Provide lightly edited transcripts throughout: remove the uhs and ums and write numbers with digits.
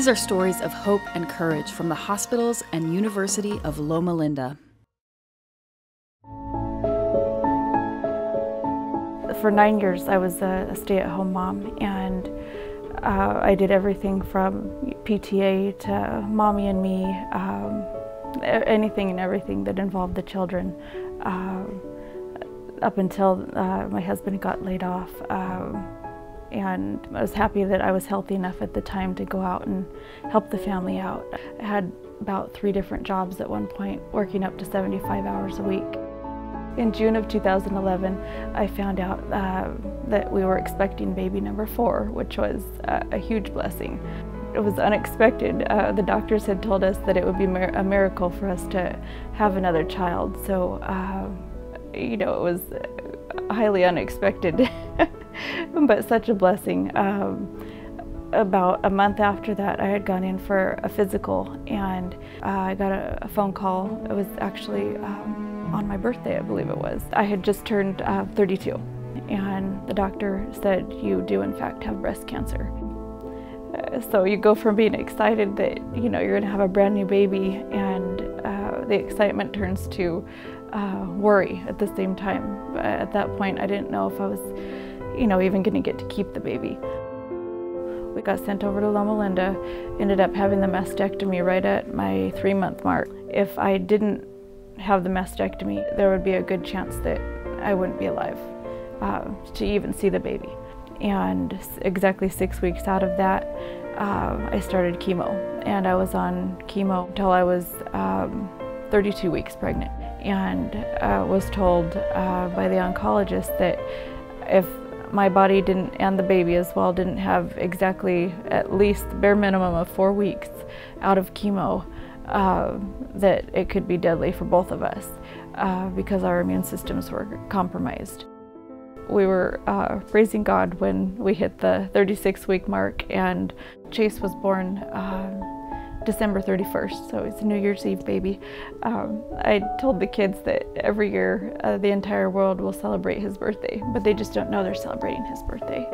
These are stories of hope and courage from the hospitals and University of Loma Linda. For 9 years, I was a stay-at-home mom, and I did everything from PTA to Mommy and Me, anything and everything that involved the children, up until my husband got laid off. And I was happy that I was healthy enough at the time to go out and help the family out. I had about 3 different jobs at one point, working up to 75 hours a week. In June of 2011, I found out that we were expecting baby number 4, which was a huge blessing. It was unexpected. The doctors had told us that it would be a miracle for us to have another child. So, you know, it was highly unexpected, but such a blessing. About a month after that, I had gone in for a physical, and I got a phone call. It was actually on my birthday, I believe it was. I had just turned 32, and the doctor said, "You do in fact have breast cancer." So you go from being excited that, you know, you're gonna have a brand new baby, and the excitement turns to worry at the same time. But at that point, I didn't know if I was, you know, even gonna get to keep the baby. We got sent over to Loma Linda, ended up having the mastectomy right at my 3-month mark. If I didn't have the mastectomy, there would be a good chance that I wouldn't be alive to even see the baby. And exactly 6 weeks out of that, I started chemo, and I was on chemo until I was 32 weeks pregnant, and was told by the oncologist that if my body didn't, and the baby as well, didn't have exactly at least the bare minimum of 4 weeks out of chemo, that it could be deadly for both of us because our immune systems were compromised. We were praising God when we hit the 36-week mark, and Chase was born December 31st, so it's a New Year's Eve baby. I told the kids that every year the entire world will celebrate his birthday, but they just don't know they're celebrating his birthday.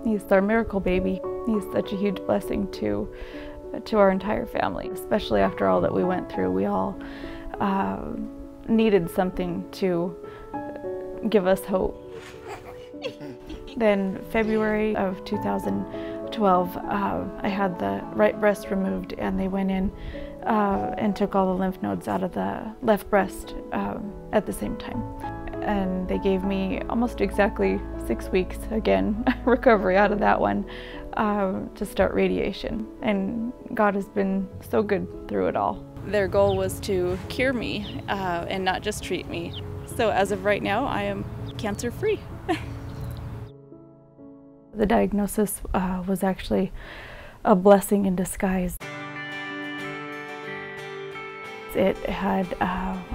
He's our miracle baby. He's such a huge blessing to our entire family, especially after all that we went through. We all needed something to give us hope. Then February of 2012, I had the right breast removed, and they went in and took all the lymph nodes out of the left breast at the same time. And they gave me almost exactly 6 weeks, again, recovery out of that one, to start radiation. And God has been so good through it all. Their goal was to cure me and not just treat me. So as of right now, I am cancer-free. The diagnosis was actually a blessing in disguise. It had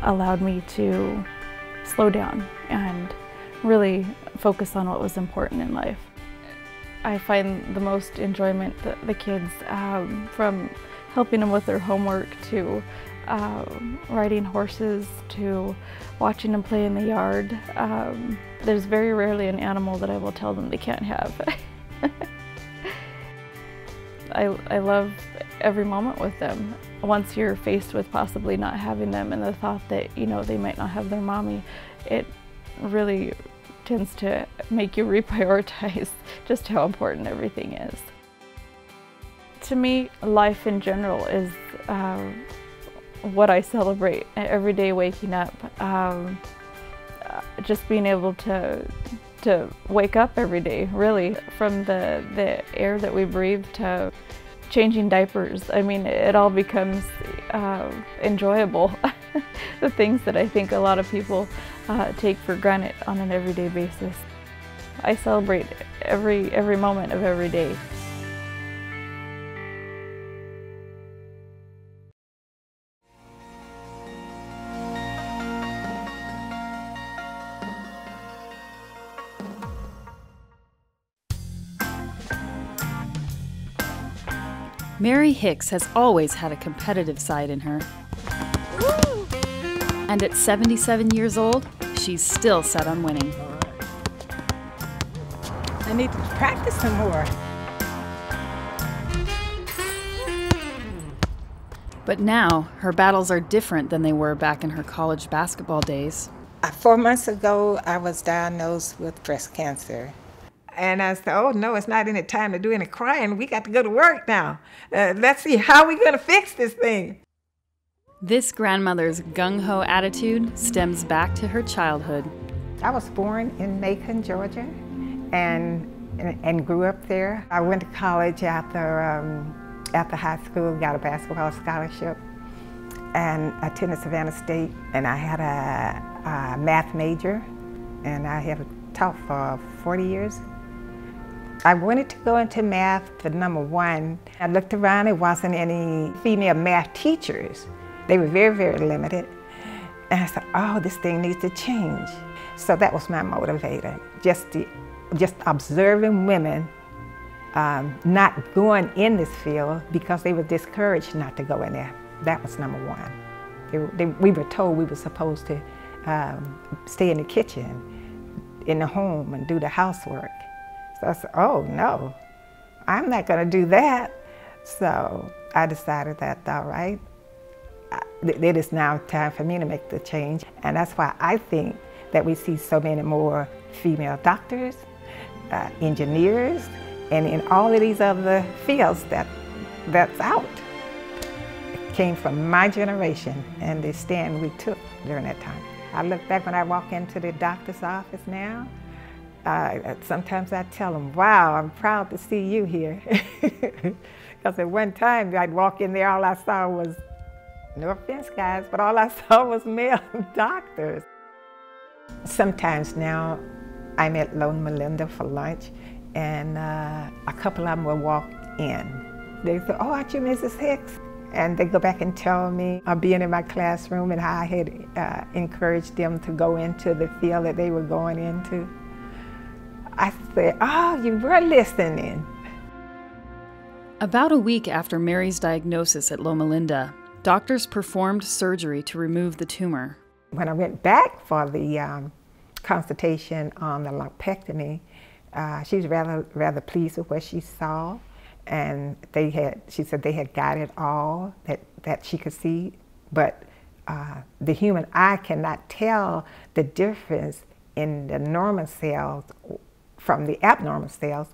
allowed me to slow down and really focus on what was important in life. I find the most enjoyment the kids, from helping them with their homework to riding horses to watching them play in the yard. There's very rarely an animal that I will tell them they can't have. I love every moment with them. Once you're faced with possibly not having them and the thought that, you know, they might not have their mommy, it really tends to make you reprioritize just how important everything is. To me, life in general is what I celebrate every day waking up. Just being able to wake up every day, really, from the air that we breathe to changing diapers. I mean, it all becomes enjoyable. The things that I think a lot of people take for granted on an everyday basis. I celebrate every moment of every day. Mary Hicks has always had a competitive side in her. Woo! And at 77 years old, she's still set on winning. I need to practice some more. But now, her battles are different than they were back in her college basketball days. 4 months ago, I was diagnosed with breast cancer. And I said, oh no, it's not any time to do any crying. We got to go to work now. Let's see, how are we going to fix this thing? This grandmother's gung-ho attitude stems back to her childhood. I was born in Macon, Georgia, and grew up there. I went to college after high school, got a basketball scholarship, and attended Savannah State. And I had a math major, and I had taught for 40 years. I wanted to go into math for number one. I looked around, there wasn't any female math teachers. They were very, very limited. And I said, oh, this thing needs to change. So that was my motivator, just observing women not going in this field because they were discouraged not to go in there. That was number one. We were told we were supposed to stay in the kitchen, in the home, and do the housework. So I said, oh no, I'm not going to do that. So I decided that, all right, it is now time for me to make the change. And that's why I think that we see so many more female doctors, engineers, and in all of these other fields that's out. It came from my generation and the stand we took during that time. I look back when I walk into the doctor's office now, sometimes I tell them, wow, I'm proud to see you here. Because at one time I'd walk in there, all I saw was, no offense guys, but all I saw was male doctors. Sometimes now I'm at Loma for lunch, and a couple of them will walk in. They say, oh, aren't you Mrs. Hicks? And they go back and tell me of being in my classroom and how I had encouraged them to go into the field that they were going into. I said, oh, you were listening. About a week after Mary's diagnosis at Loma Linda, doctors performed surgery to remove the tumor. When I went back for the consultation on the lumpectomy, she was rather pleased with what she saw, and she said they had got it all that she could see, but the human eye cannot tell the difference in the normal cells from the abnormal cells.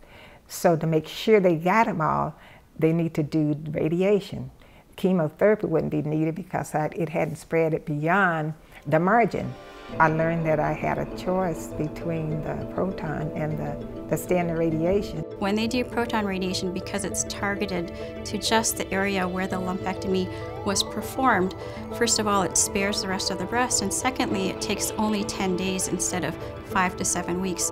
So to make sure they got them all, they need to do radiation. Chemotherapy wouldn't be needed because it hadn't spread it beyond the margin. I learned that I had a choice between the proton and the standard radiation. When they do proton radiation, because it's targeted to just the area where the lumpectomy was performed, first of all, it spares the rest of the breast, and secondly, it takes only 10 days instead of 5 to 7 weeks.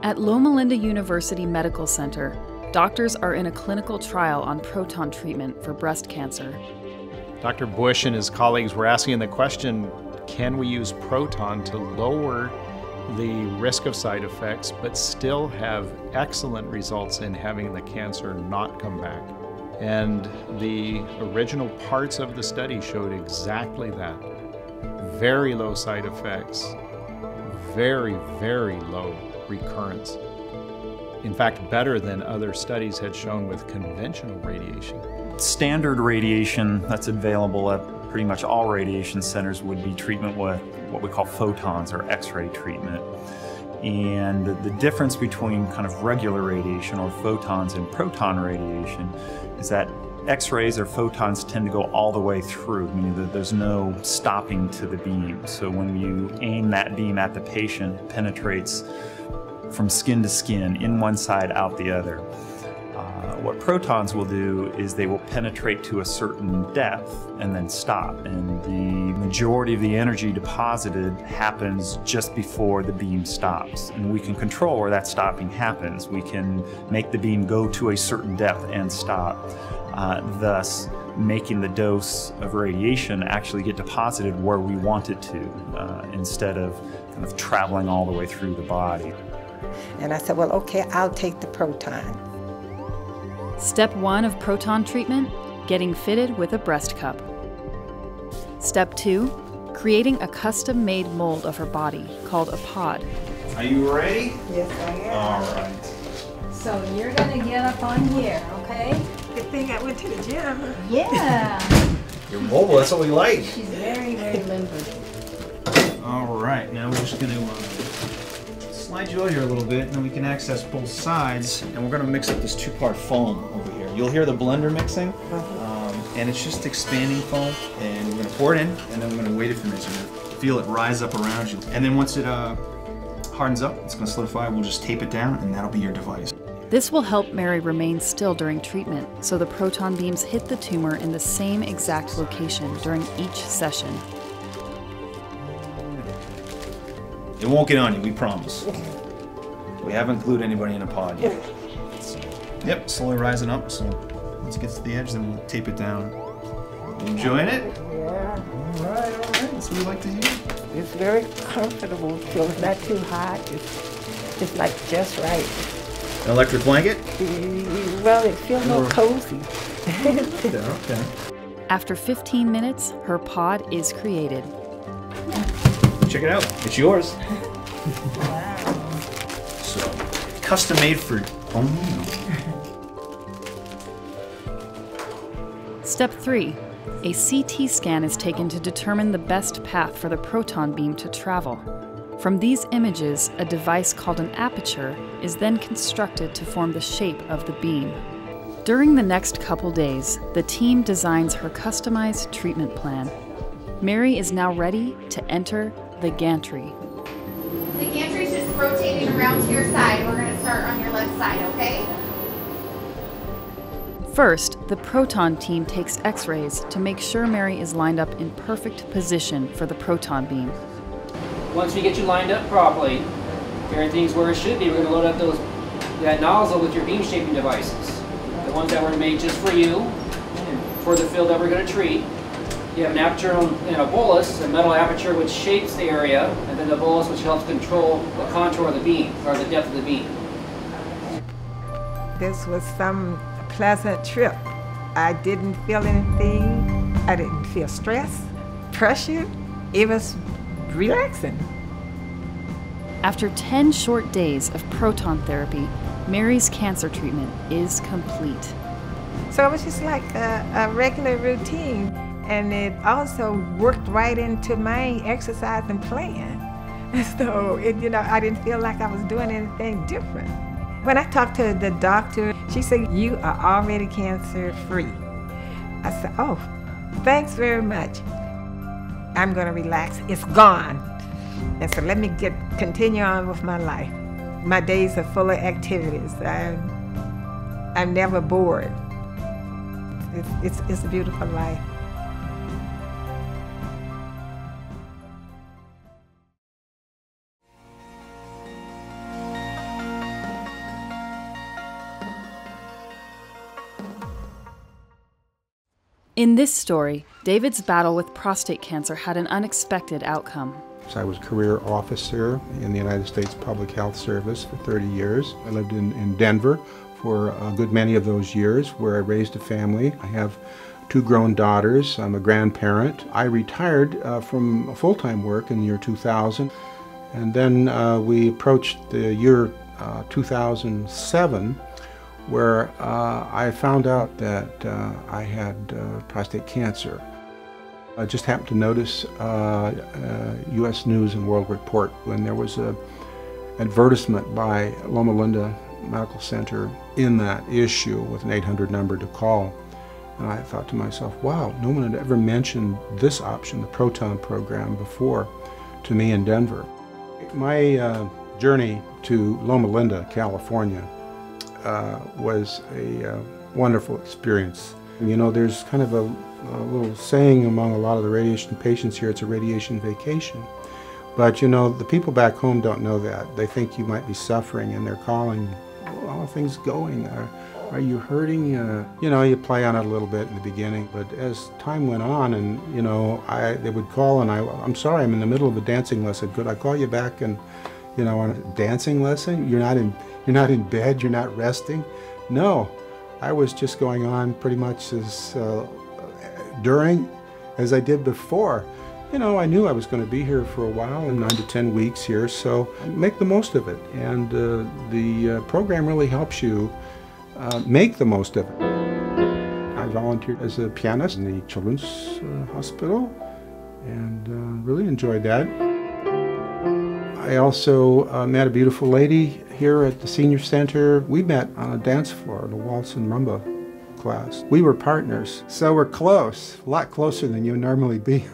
At Loma Linda University Medical Center, doctors are in a clinical trial on proton treatment for breast cancer. Dr. Bush and his colleagues were asking the question, can we use proton to lower the risk of side effects but still have excellent results in having the cancer not come back? And the original parts of the study showed exactly that. Very low side effects, very, very low recurrence. In fact, better than other studies had shown with conventional radiation. Standard radiation that's available at pretty much all radiation centers would be treatment with what we call photons or X-ray treatment. And the difference between kind of regular radiation or photons and proton radiation is that X-rays or photons tend to go all the way through, meaning that there's no stopping to the beam. So when you aim that beam at the patient, it penetrates from skin to skin, in one side, out the other. What protons will do is they will penetrate to a certain depth and then stop. And the majority of the energy deposited happens just before the beam stops. And we can control where that stopping happens. We can make the beam go to a certain depth and stop, thus making the dose of radiation actually get deposited where we want it to, instead of kind of traveling all the way through the body. And I said, well, okay, I'll take the proton. Step 1 of proton treatment, getting fitted with a breast cup. Step 2, creating a custom-made mold of her body called a pod. Are you ready? Yes, I am. All right. So you're gonna get up on here, okay? Good thing I went to the gym. Yeah. You're mobile, that's what we like. She's very, very limber. All right, now we're just gonna slide you over here a little bit, and then we can access both sides, and we're gonna mix up this two-part foam over here. You'll hear the blender mixing, and it's just expanding foam, and we're gonna pour it in, and then we're gonna wait a few minutes. You're gonna feel it rise up around you, and then once it hardens up, it's gonna solidify. We'll just tape it down, and that'll be your device. This will help Mary remain still during treatment, so the proton beams hit the tumor in the same exact location during each session. It won't get on you, we promise. We haven't glued anybody in a pod yet. Yep, slowly rising up, so once it gets to the edge, then we'll tape it down. You enjoying it? Yeah. All right, that's what we like to hear. It's very comfortable, so it's not too hot. It's like just right. An electric blanket? Well, it feels more cozy. Okay. After 15 minutes, her pod is created. Check it out, it's yours. So, custom made for only you. Step 3. A CT scan is taken to determine the best path for the proton beam to travel. From these images, a device called an aperture is then constructed to form the shape of the beam. During the next couple days, the team designs her customized treatment plan. Mary is now ready to enter the gantry. The gantry is just rotating around to your side. We're going to start on your left side, okay? First, the Proton team takes x-rays to make sure Mary is lined up in perfect position for the proton beam. Once we get you lined up properly, everything's where it should be. We're going to load up that nozzle with your beam shaping devices. The ones that were made just for you, and for the field that we're going to treat. You have an aperture and a bolus, a metal aperture which shapes the area, and then the bolus which helps control the contour of the beam, or the depth of the beam. This was some pleasant trip. I didn't feel anything. I didn't feel stress, pressure. It was relaxing. After 10 short days of proton therapy, Mary's cancer treatment is complete. So it was just like a regular routine, and it also worked right into my exercise and plan. So I didn't feel like I was doing anything different. When I talked to the doctor, she said, "You are already cancer-free." I said, "Oh, thanks very much. I'm going to relax. It's gone." And so let me continue on with my life. My days are full of activities. I'm never bored. It's a beautiful life. In this story, David's battle with prostate cancer had an unexpected outcome. I was a career officer in the United States Public Health Service for 30 years. I lived in Denver for a good many of those years, where I raised a family. I have 2 grown daughters. I'm a grandparent. I retired from full-time work in the year 2000, and then we approached the year 2007, where I found out that I had prostate cancer. I just happened to notice U.S. News and World Report when there was an advertisement by Loma Medical Center in that issue with an 800 number to call. And I thought to myself, wow, no one had ever mentioned this option, the Proton program, before to me in Denver. My journey to Loma Linda, California, was a wonderful experience. You know, there's kind of a little saying among a lot of the radiation patients here, it's a radiation vacation. But you know, the people back home don't know that. They think you might be suffering, and they're calling, how are things going? Are you hurting? You know, you play on it a little bit in the beginning, but as time went on, and you know, they would call, and I'm sorry, I'm in the middle of a dancing lesson. Could I call you back and, you know, on a dancing lesson? You're not in bed, you're not resting? No, I was just going on pretty much as during as I did before. You know, I knew I was going to be here for a while, 9 to 10 weeks here, so make the most of it. And the program really helps you make the most of it. I've volunteered as a pianist in the Children's Hospital and really enjoyed that. I also met a beautiful lady here at the Senior Center. We met on a dance floor at a waltz and rumba class. We were partners, so we're close, a lot closer than you would normally be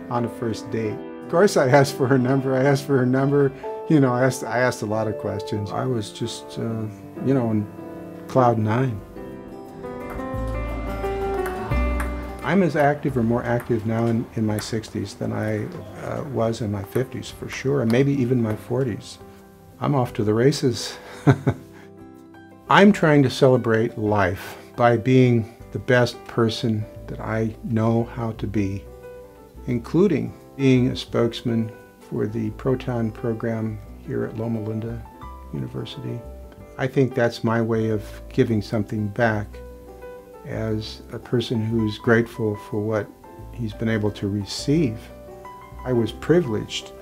on a first date. Of course, I asked for her number. You know, I asked a lot of questions. I was just, you know, on cloud nine. I'm as active or more active now in my 60s than I was in my 50s for sure, and maybe even my 40s. I'm off to the races. I'm trying to celebrate life by being the best person that I know how to be, including being a spokesman for the Proton program here at Loma Linda University. I think that's my way of giving something back as a person who's grateful for what he's been able to receive. I was privileged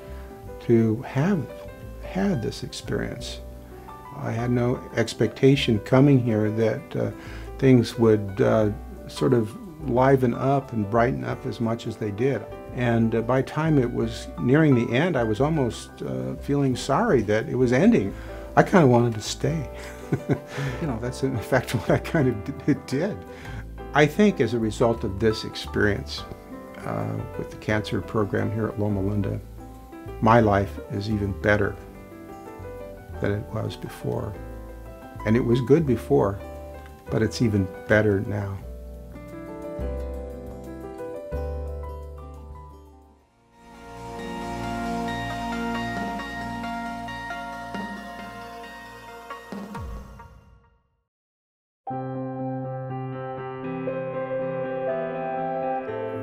to have had this experience. I had no expectation coming here that things would sort of liven up and brighten up as much as they did. And by the time it was nearing the end, I was almost feeling sorry that it was ending. I kind of wanted to stay. You know, that's in fact what I kind of did. I think as a result of this experience with the cancer program here at Loma Linda, my life is even better than it was before. And it was good before, but it's even better now.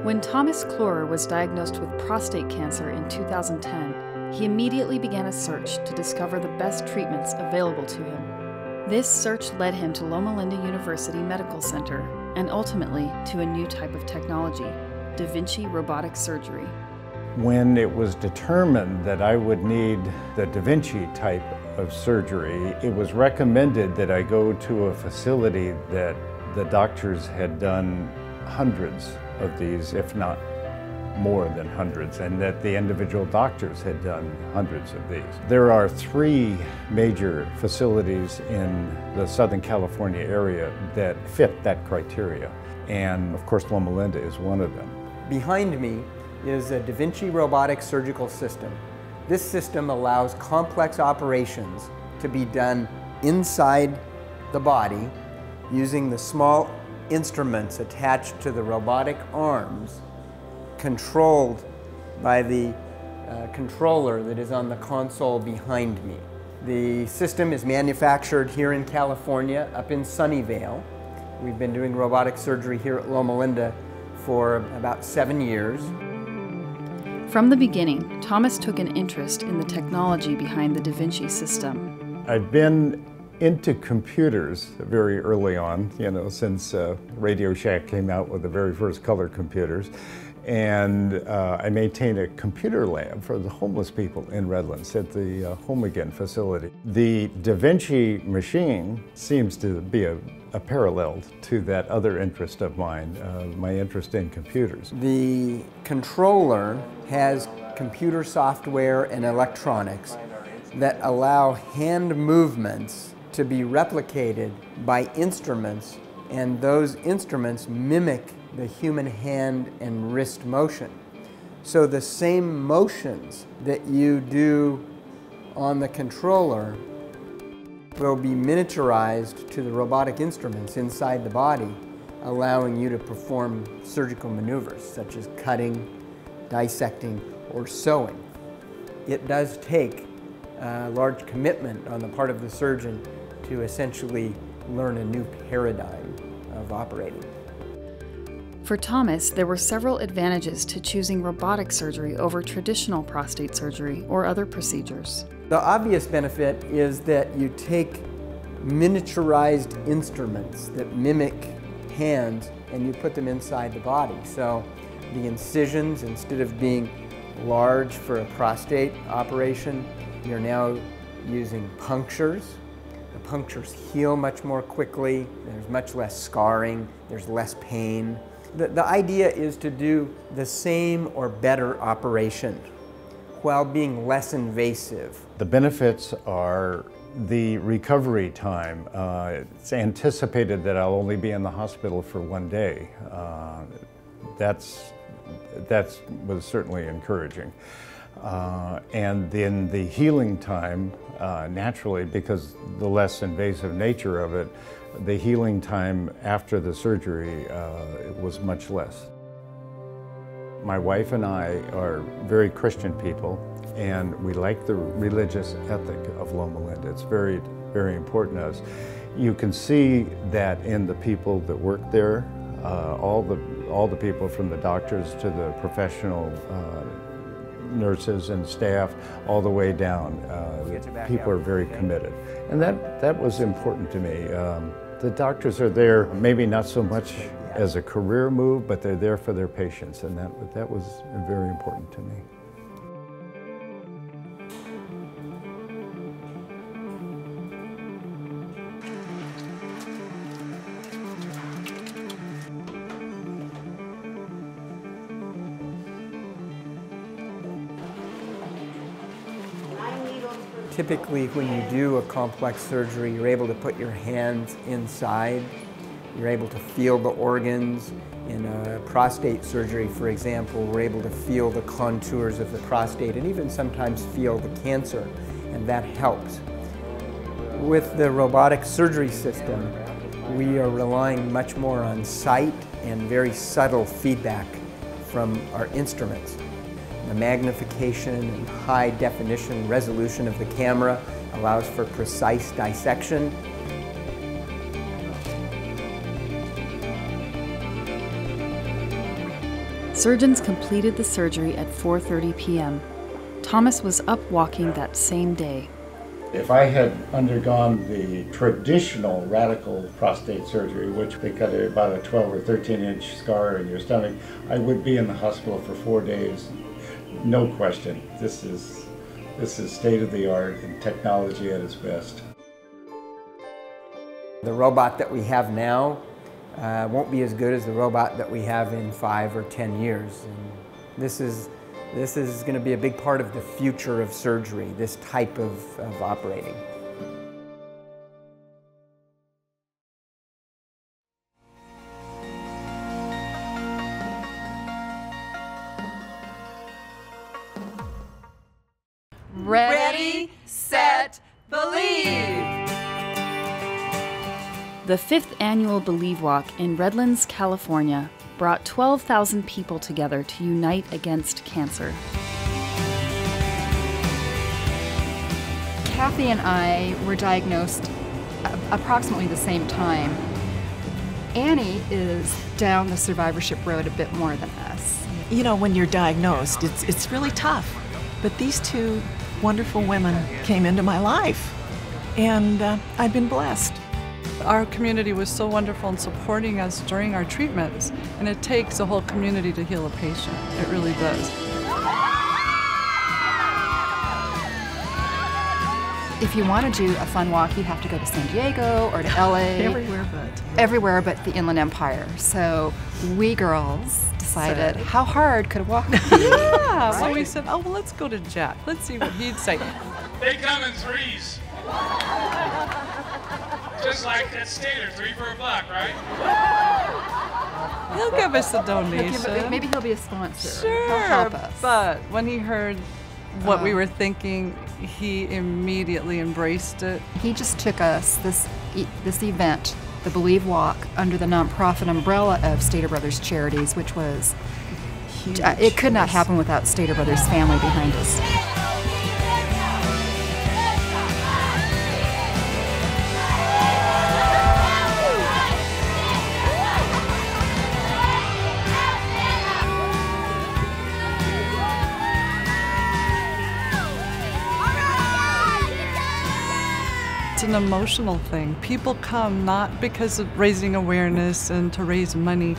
When Thomas Clorer was diagnosed with prostate cancer in 2010, he immediately began a search to discover the best treatments available to him. This search led him to Loma Linda University Medical Center and ultimately to a new type of technology, Da Vinci robotic surgery. When it was determined that I would need the Da Vinci type of surgery, it was recommended that I go to a facility that the doctors had done hundreds of these, if not more than hundreds, and that the individual doctors had done hundreds of these. There are 3 major facilities in the Southern California area that fit that criteria, and of course Loma Linda is one of them. Behind me is a Da Vinci robotic surgical system. This system allows complex operations to be done inside the body using the small instruments attached to the robotic arms, controlled by the controller that is on the console behind me. The system is manufactured here in California, up in Sunnyvale. We've been doing robotic surgery here at Loma Linda for about 7 years. From the beginning, Thomas took an interest in the technology behind the Da Vinci system. I've been into computers very early on, you know, since Radio Shack came out with the very first color computers. And I maintain a computer lab for the homeless people in Redlands at the Home Again facility. The Da Vinci machine seems to be a parallel to that other interest of mine, my interest in computers. The controller has computer software and electronics that allow hand movements to be replicated by instruments, and those instruments mimic the human hand and wrist motion. So the same motions that you do on the controller will be miniaturized to the robotic instruments inside the body, allowing you to perform surgical maneuvers such as cutting, dissecting, or sewing. It does take a large commitment on the part of the surgeon to essentially learn a new paradigm of operating. For Thomas, there were several advantages to choosing robotic surgery over traditional prostate surgery or other procedures. The obvious benefit is that you take miniaturized instruments that mimic hands and you put them inside the body. So the incisions, instead of being large for a prostate operation, you're now using punctures The punctures heal much more quickly, there's much less scarring, there's less pain. The idea is to do the same or better operation while being less invasive. The benefits are the recovery time. It's anticipated that I'll only be in the hospital for 1 day. That was certainly encouraging. And then the healing time, naturally, because the less invasive nature of it, the healing time after the surgery was much less. My wife and I are very Christian people, and we like the religious ethic of Loma Linda. It's very, very important to us. You can see that in the people that work there, all the people from the doctors to the professional nurses and staff, all the way down. People are very committed, and that was important to me. The doctors are there, maybe not so much as a career move, but they're there for their patients, and that was very important to me. Typically, when you do a complex surgery, you're able to put your hands inside. You're able to feel the organs. In a prostate surgery, for example, we're able to feel the contours of the prostate and even sometimes feel the cancer, and that helps. With the robotic surgery system, we are relying much more on sight and very subtle feedback from our instruments. The magnification and high definition resolution of the camera allows for precise dissection. Surgeons completed the surgery at 4:30 p.m. Thomas was up walking that same day. If I had undergone the traditional radical prostate surgery, which they cut about a 12 or 13-inch scar in your stomach, I would be in the hospital for 4 days. No question. This is state-of-the-art and technology at its best. The robot that we have now won't be as good as the robot that we have in 5 or 10 years. And this is going to be a big part of the future of surgery, this type of operating. Ready, set, believe! The 5th annual Believe Walk in Redlands, California brought 12,000 people together to unite against cancer. Kathy and I were diagnosed approximately the same time. Annie is down the survivorship road a bit more than us. You know, when you're diagnosed, it's really tough. But these two wonderful women came into my life, and I've been blessed. Our community was so wonderful in supporting us during our treatments, and it takes a whole community to heal a patient. It really does. If you want to do a fun walk, you have to go to San Diego or to LA. Everywhere but the Inland Empire. So we girls decided, how hard could a walk be? Yeah, so we said, oh, well, let's go to Jack. Let's see what he'd say. They come in threes. Just like that Stater, 3 for $1, right? He'll give us a donation. Maybe he'll be a sponsor. Sure, he'll help us. But when he heard what we were thinking, he immediately embraced it. He just took us this event, the Believe Walk, under the nonprofit umbrella of Stater Brothers Charities, which was huge. It could not happen without Stater Brothers family behind us. It's an emotional thing. People come not because of raising awareness and to raise money.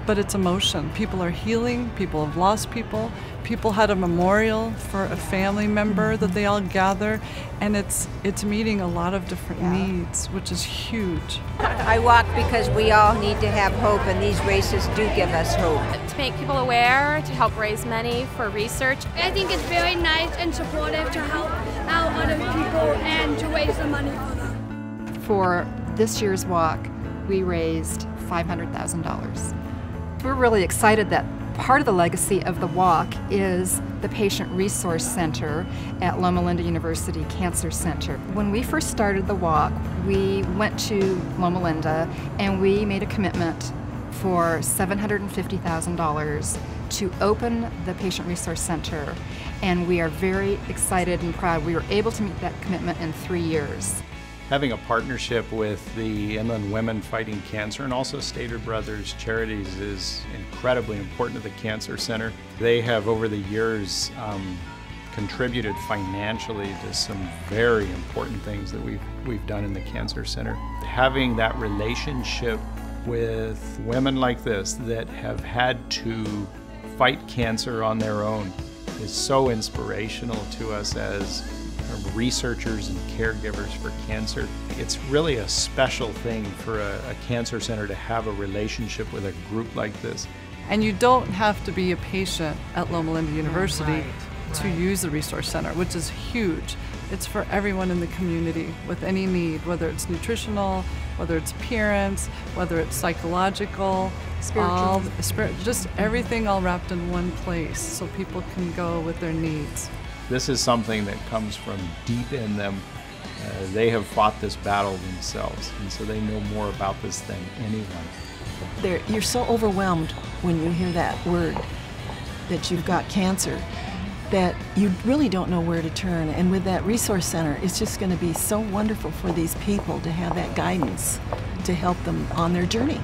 but it's emotion. People are healing, people have lost people, people had a memorial for a family member that they all gather, and it's meeting a lot of different needs, which is huge. I walk because we all need to have hope, and these races do give us hope. To make people aware, to help raise money for research. I think it's very nice and supportive to help out other people and to raise the money for them. For this year's walk, we raised $500,000. We're really excited that part of the legacy of the walk is the Patient Resource Center at Loma Linda University Cancer Center. When we first started the walk, we went to Loma Linda and we made a commitment for $750,000 to open the Patient Resource Center, and we are very excited and proud we were able to meet that commitment in 3 years. Having a partnership with the Inland Women Fighting Cancer and also Stater Brothers Charities is incredibly important to the Cancer Center. They have over the years contributed financially to some very important things that we've done in the Cancer Center. Having that relationship with women like this that have had to fight cancer on their own is so inspirational to us as researchers and caregivers for cancer. It's really a special thing for a cancer center to have a relationship with a group like this. And you don't have to be a patient at Loma Linda University to use the Resource Center, which is huge. It's for everyone in the community with any need, whether it's nutritional, whether it's appearance, whether it's psychological, spiritual, just everything all wrapped in one place so people can go with their needs. This is something that comes from deep in them. They have fought this battle themselves, and so they know more about this than anyone. You're so overwhelmed when you hear that word, that you've got cancer, that you really don't know where to turn. And with that resource center, it's just going to be so wonderful for these people to have that guidance to help them on their journey.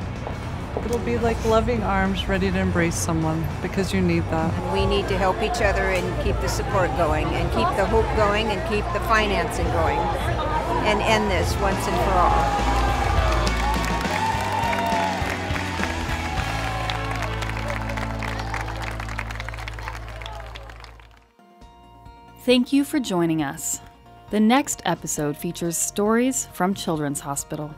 It'll be like loving arms ready to embrace someone, because you need that. We need to help each other and keep the support going, and keep the hope going, and keep the financing going, and end this once and for all. Thank you for joining us. The next episode features stories from Children's Hospital.